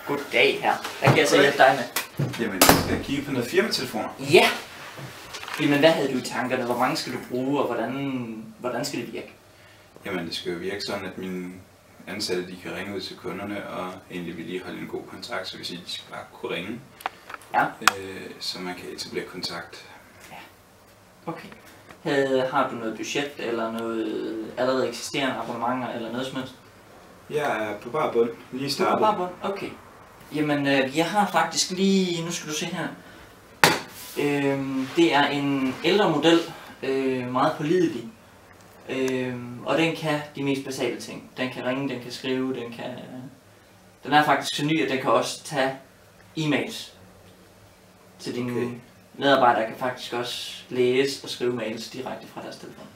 Goddag her. Hvad kan jeg så hjælpe dig med? Jamen, jeg skal kigge på noget firmatelefoner. Ja! Jamen, hvad havde du i tankerne? Hvor mange skal du bruge, og hvordan skal det virke? Jamen, det skal jo virke sådan, at mine ansatte de kan ringe ud til kunderne og egentlig vedligeholde en god kontakt, så hvis de skal bare kunne ringe. Ja. Så man kan etablere kontakt. Ja. Okay. Har du noget budget eller noget allerede eksisterende abonnementer eller noget som helst? Jeg er på bare bund. Lige startet. På bare bund? Okay. Jamen, jeg har faktisk lige... Nu skal du se her. Det er en ældre model, meget pålidelig. Og den kan de mest basale ting. Den kan ringe, den kan skrive, den er faktisk så ny, at den kan også tage e-mails. Så dine medarbejdere kan faktisk også læse og skrive mails direkte fra deres telefon.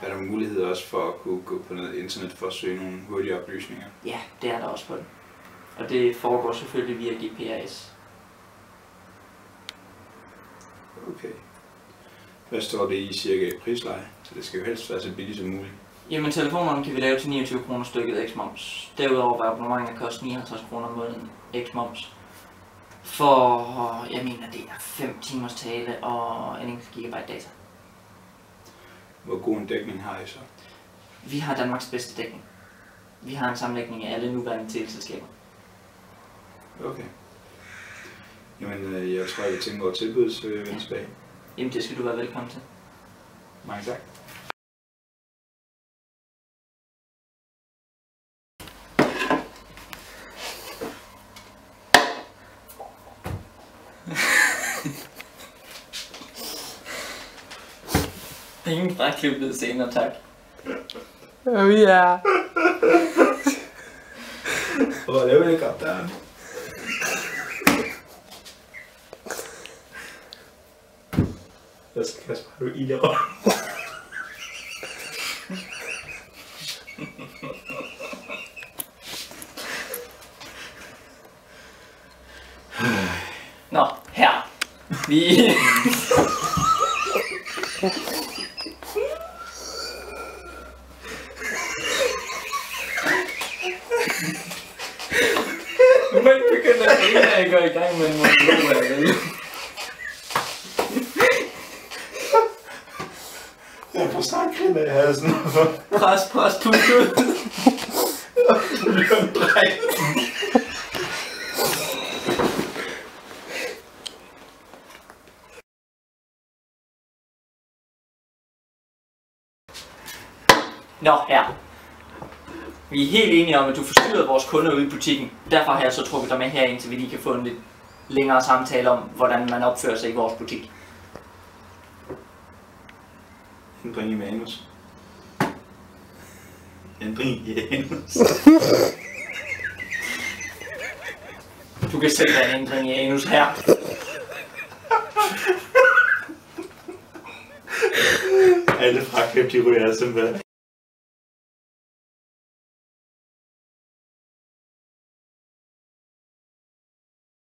Er der mulighed også for at kunne gå på noget internet for at søge nogle hurtige oplysninger? Ja, det er der også på den. Og det foregår selvfølgelig via GPRS. Okay. Hvad står det i cirka i prisleje? Så det skal jo helst være så billigt som muligt. Jamen, telefonerne kan vi lave til 29 kroner stykket x-moms. Derudover vil abonnementet koste 59 kroner om måneden x-moms. For, jeg mener, det er 5 timers tale og en enkelt gigabyte data. Hvor god en dækning har I så? Vi har Danmarks bedste dækning. Vi har en sammenlægning af alle nuværende teleselskaber. Okay. Jamen, jeg tror, jeg vil tænke over tilbuddet, så jeg vender tilbage. Jamen, det skal du være velkommen til. Mange tak. Ingen fraklippet senere, tak. Oh ja. Hvor laver jeg kaptajn? Jeg skal Kasper, har du i det røv? Nå, her. Vi... Nu må ikke begynde at grine, at jeg går i gang med en monolog af det. Jeg får snart griner i halsen. Pres, pust ud. Det bliver en drej. Nå, her. Vi er helt enige om, at du forstyrrer vores kunder ude i butikken. Derfor har jeg så trukket dig med herind, så vi lige kan få en lidt længere samtale om, hvordan man opfører sig i vores butik. Ændring i manus. Ændring i anus. Du kan selv have en ændring i anus her. Alle fraklip, de ryger simpelthen.